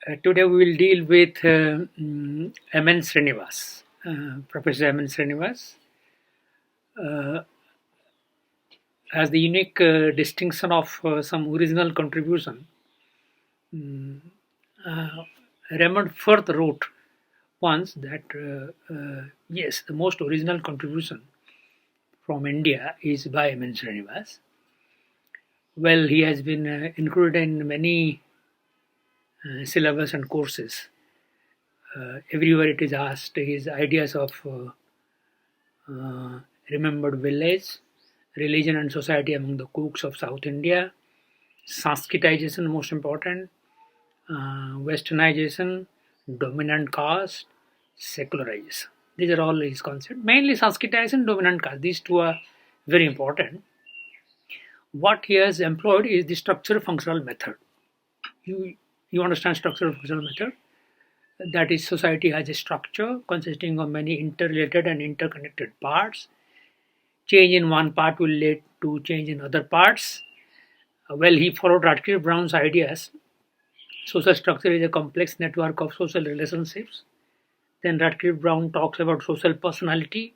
Today we will deal with M.N. Srinivas, Professor M.N. Srinivas, uh, has the unique distinction of some original contribution. Uh, Raymond Firth wrote once that yes, the most original contribution from India is by M.N. Srinivas. Well, he has been included in many syllabus and courses. Everywhere it is asked his ideas of uh, remembered village, religion and society among the cooks of South India, Sanskritization, most important, westernization, dominant caste, secularization. These are all his concepts. Mainly Sanskritization, dominant caste. These two are very important. What he has employed is the structure functional method. You, you understand structure functional method? That is, society has a structure consisting of many interrelated and interconnected parts. Change in one part will lead to change in other parts. Well, he followed Radcliffe Brown's ideas. Social structure is a complex network of social relationships. Then Radcliffe Brown talks about social personality.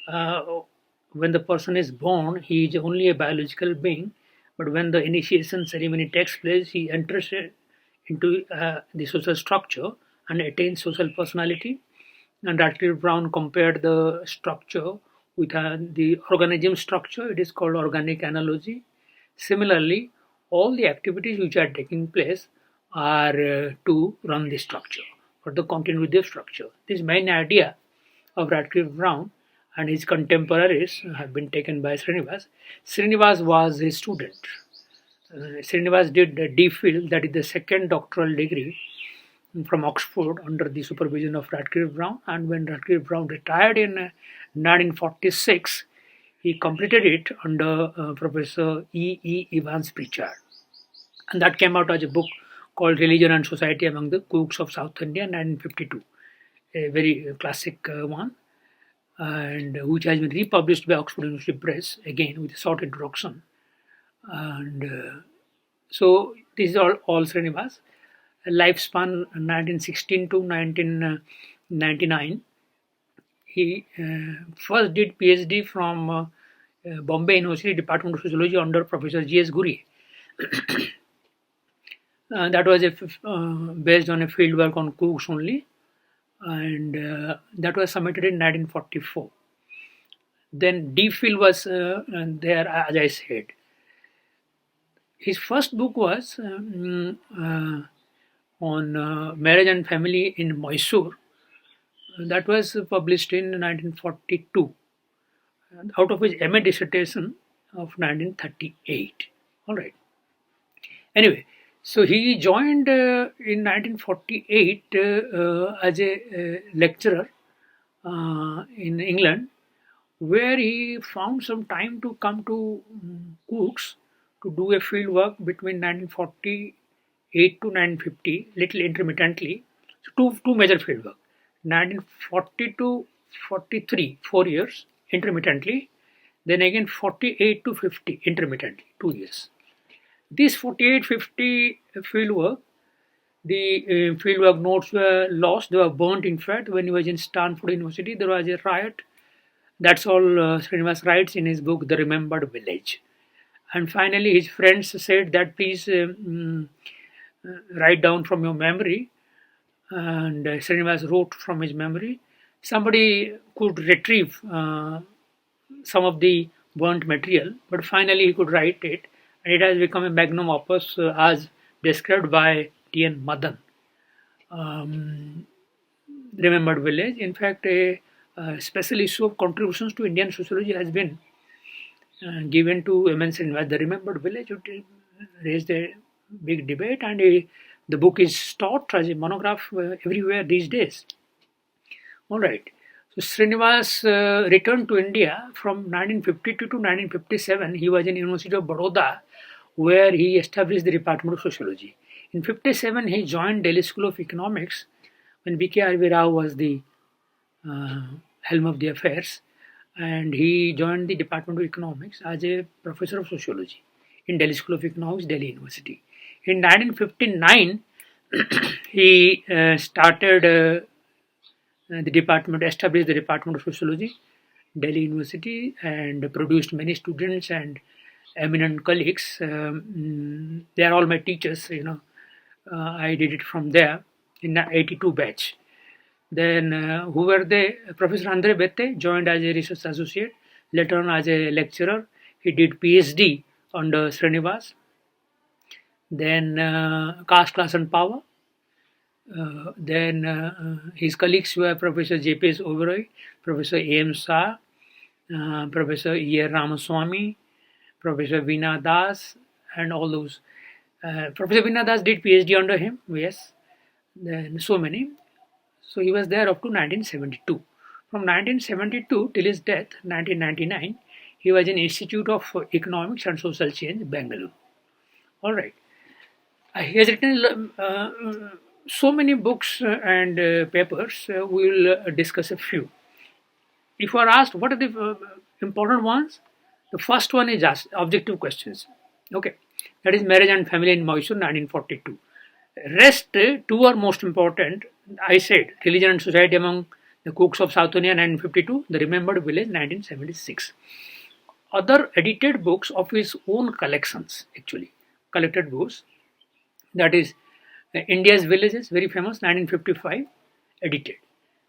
Uh, when the person is born, he is only a biological being, but when the initiation ceremony takes place, he enters into the social structure and attains social personality. And Radcliffe Brown compared the structure with the organism structure. It is called organic analogy. Similarly, all the activities which are taking place are to run the structure or to continue the structure. This main idea of Radcliffe Brown and his contemporaries have been taken by Srinivas. Srinivas was his student. Srinivas did a DPhil, that is the second doctoral degree from Oxford under the supervision of Radcliffe Brown. And when Radcliffe Brown retired in 1946, he completed it under Professor E. Evans Pritchard. And that came out as a book called Religion and Society Among the Cooks of South India, 1952. A very classic one, and which has been republished by Oxford University Press, again with a short introduction. And so this is all Srinivas. Lifespan 1916 to 1999. He first did PhD from Bombay University Department of Sociology under Professor G.S. Guri. That was based on a field work on cooks only, and that was submitted in 1944. Then DPhil was there, as I said. His first book was on marriage and family in Mysore. That was published in 1942, out of his MA dissertation of 1938. All right. Anyway, so he joined in 1948 as a lecturer in England, where he found some time to come to Cooks to do a field work between 1948 to 1950, little intermittently. So two major field work, 1940 to 43, 4 years intermittently, then again 48 to 50 intermittently, 2 years. This 48-50 fieldwork, the fieldwork notes were lost, they were burnt. In fact, when he was in Stanford University, there was a riot. That's all Srinivas writes in his book, The Remembered Village. And finally, his friends said that please write down from your memory. And Srinivas wrote from his memory. Somebody could retrieve some of the burnt material, but finally he could write it, and it has become a magnum opus as described by T.N. Madan. Remembered Village. In fact, a special issue of contributions to Indian sociology has been given to M.N. Srinivas. The Remembered Village, it raised a big debate, and the book is taught as a monograph everywhere these days. All right. So Srinivas returned to India from 1952 to 1957. He was in University of Baroda, where he established the Department of Sociology. In 57, he joined Delhi School of Economics when B.K.R.V. Rao was the helm of the affairs, and he joined the Department of Economics as a professor of sociology in Delhi School of Economics, Delhi University. In 1959, He established the Department of Sociology, Delhi University, and produced many students and eminent colleagues. They are all my teachers. I did it from there in the 82 batch. Then, who were they? Professor Andre Bette joined as a research associate, later on as a lecturer. He did PhD under Srinivas. Then, Caste, Class, and Power. Then his colleagues were Professor J.P.S. Oberoi, Professor A.M. Shah, Professor E.R. Ramaswamy, Professor Veena Das, and all those. Professor Veena Das did PhD under him, yes. Then so many. So he was there up to 1972. From 1972 till his death, 1999, he was in Institute of Economics and Social Change, Bangalore. All right. He has written so many books and papers. We will discuss a few. If you are asked what are the important ones, the first one is asked objective questions. Okay, that is Marriage and Family in Mysore, 1942. Rest two are most important. I said Religion and Society among the Cooks of South India, 1952. The Remembered Village, 1976. Other edited books of his own collections, actually collected books. That is India's Villages, very famous, 1955, edited.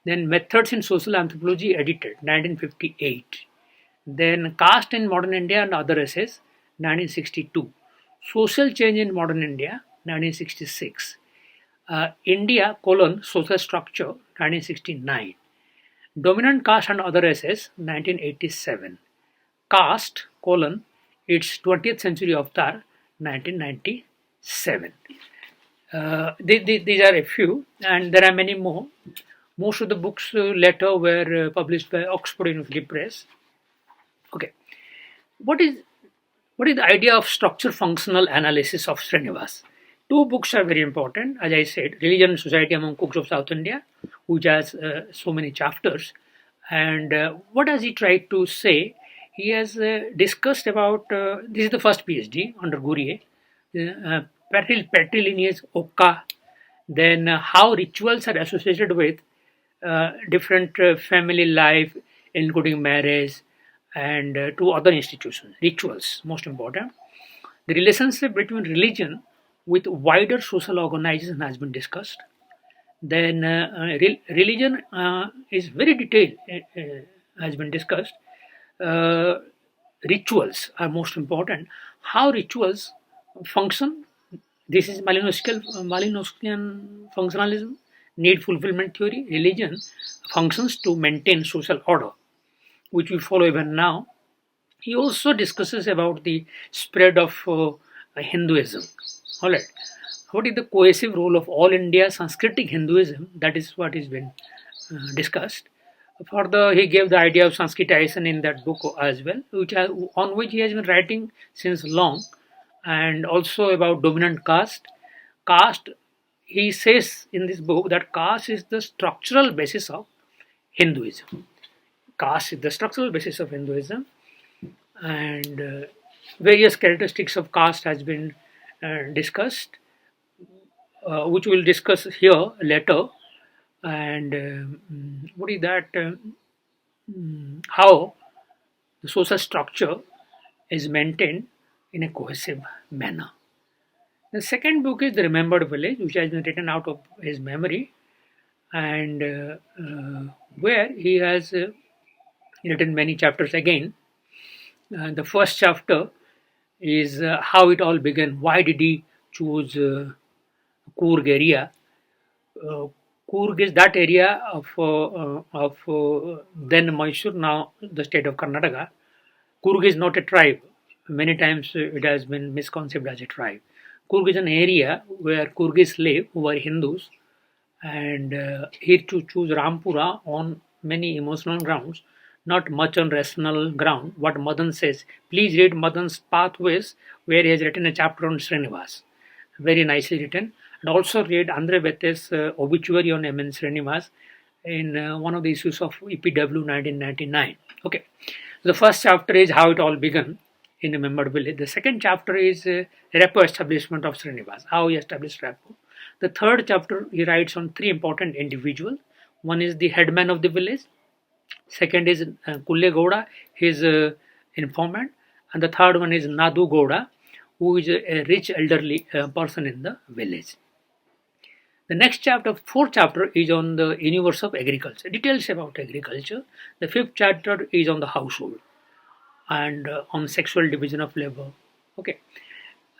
Then Methods in Social Anthropology, edited, 1958. Then Caste in Modern India and Other Essays, 1962. Social Change in Modern India, 1966. India, Social Structure, 1969. Dominant Caste and Other Essays, 1987. Caste, Its 20th Century Avatar, 1997. These are a few, and there are many more. Most of the books later were published by Oxford University Press. Okay, what is the idea of structure functional analysis of Srinivas? Two books are very important, as I said, Religion and Society among Cooks of South India, which has so many chapters. And what has he tried to say? He has discussed about this is the first PhD under Gurier, patrilineage Okka, then how rituals are associated with different family life, including marriage and two other institutions. Rituals, most important. The relationship between religion with wider social organization has been discussed. Then religion is very detailed, has been discussed. Uh, Rituals are most important. How rituals function. This is Malinowskian functionalism, need fulfillment theory. Religion functions to maintain social order, which we follow even now. He also discusses about the spread of Hinduism. All right. What is the cohesive role of all India Sanskritic Hinduism? That is what has been discussed. Further, he gave the idea of Sanskritization in that book as well, on which he has been writing since long, and also about dominant caste. Caste, he says in this book that caste is the structural basis of Hinduism. Caste is the structural basis of Hinduism, and various characteristics of caste has been discussed, which we'll discuss here later. And what is that? How the social structure is maintained in a cohesive manner. The second book is The Remembered Village, which has been written out of his memory, and where he has written many chapters again. The first chapter is how it all began. Why did he choose Coorg area? Uh, Coorg is that area of then Mysore, now the state of Karnataka. Coorg is not a tribe. Many times it has been misconceived as a tribe. Coorg is an area where Coorgis live, who are Hindus, and he to choose Rampura on many emotional grounds, not much on rational ground. What Madan says, please read Madan's Pathways, where he has written a chapter on Srinivas, very nicely written, and also read Andre Bette's obituary on M.N. Srinivas in one of the issues of EPW 1999. Okay, the first chapter is how it all began in Remembered Village. The second chapter is Repo establishment of Srinivas, how he established Repo. The third chapter he writes on three important individuals. One is the headman of the village. Second is Kulle Gowda, his informant, and the third one is Nadu Gowda, who is a rich elderly person in the village. The next chapter, fourth chapter, is on the universe of agriculture, details about agriculture. The fifth chapter is on the household and on sexual division of labor. Okay.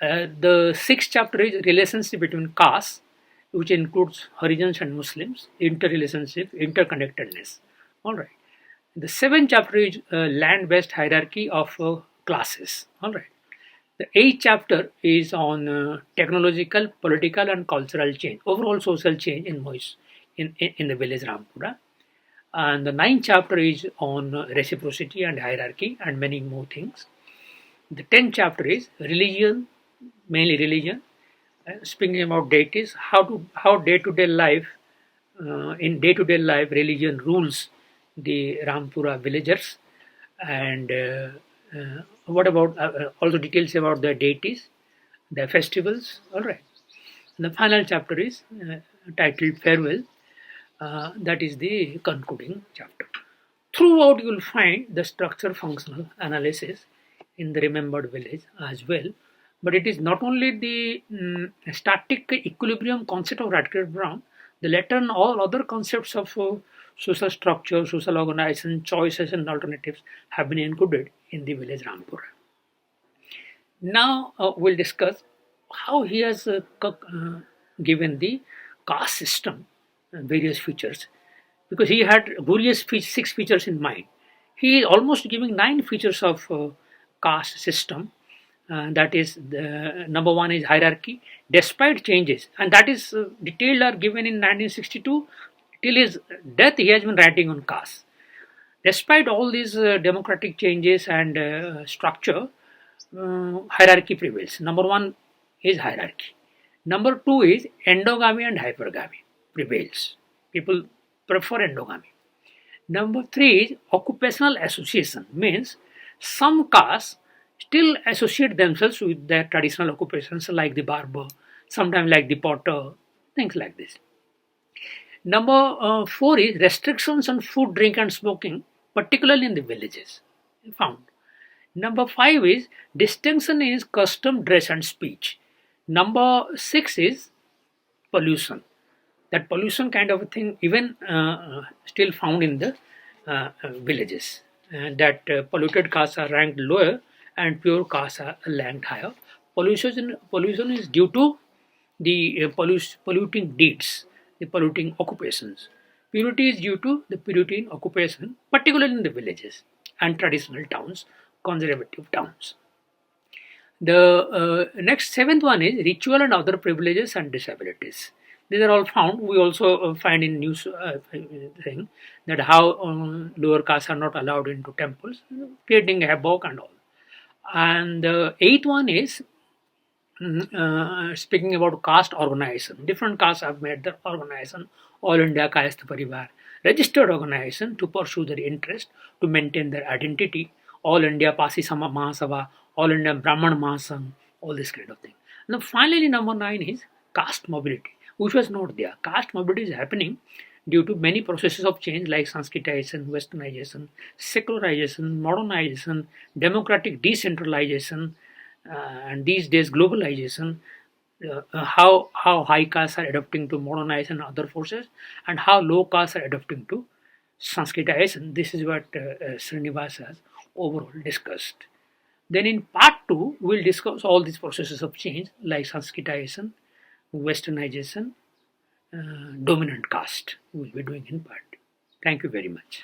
The sixth chapter is relationship between castes, which includes Harijans and Muslims, interrelationship, interconnectedness. All right. The seventh chapter is land-based hierarchy of classes. All right. The eighth chapter is on technological, political, and cultural change, overall social change in Moise, in the village Rampura. And the ninth chapter is on reciprocity and hierarchy and many more things. The 10th chapter is religion, mainly religion. Speaking about deities, how day-to-day life, in day-to-day life, religion rules the Rampura villagers, and what about also details about the deities, the festivals. All right. And the final chapter is titled farewell. That is the concluding chapter. Throughout, you will find the structure functional analysis in the remembered village as well. But it is not only the static equilibrium concept of Radcliffe Brown, the latter and all other concepts of social structure, social organization, choices, and alternatives have been included in the village Rampura. Now we'll discuss how he has given the caste system various features, because he had various six features in mind. He is almost giving 9 features of caste system. That is, the number one is hierarchy, despite changes, and that is detailed are given in 1962. Till his death, he has been writing on caste. Despite all these democratic changes and structure, hierarchy prevails. Number one is hierarchy. Number two is endogamy and hypergamy prevails. People prefer endogamy. Number three is occupational association, means some castes still associate themselves with their traditional occupations like the barber, sometimes like the potter, things like this. Number four is restrictions on food, drink, and smoking, particularly in the villages, found. Number five is distinction is custom, dress, and speech. Number six is pollution. That pollution kind of a thing, even still found in the villages. That polluted castes are ranked lower and pure castes are ranked higher. Pollution is due to the polluting deeds, the polluting occupations. Purity is due to the purity in occupation, particularly in the villages and traditional towns, conservative towns. The next seventh one is ritual and other privileges and disabilities. These are all found. We also find in news thing that how lower castes are not allowed into temples, creating havoc and all. And the eighth one is speaking about caste organization. Different castes have made their organization, All India Caste Parivar, registered organization to pursue their interest, to maintain their identity. All India Pasi Mahasabha, All India Brahman Mahasangh, all this kind of thing. Now, finally, number 9 is caste mobility, which was not there. Caste mobility is happening due to many processes of change like Sanskritization, Westernization, secularization, modernization, democratic decentralization, and these days globalization. How high castes are adapting to modernization and other forces, and how low castes are adapting to Sanskritization. This is what Srinivas has overall discussed. Then in part 2, we'll discuss all these processes of change like Sanskritization, Westernization, dominant caste. We'll be doing in part. Thank you very much.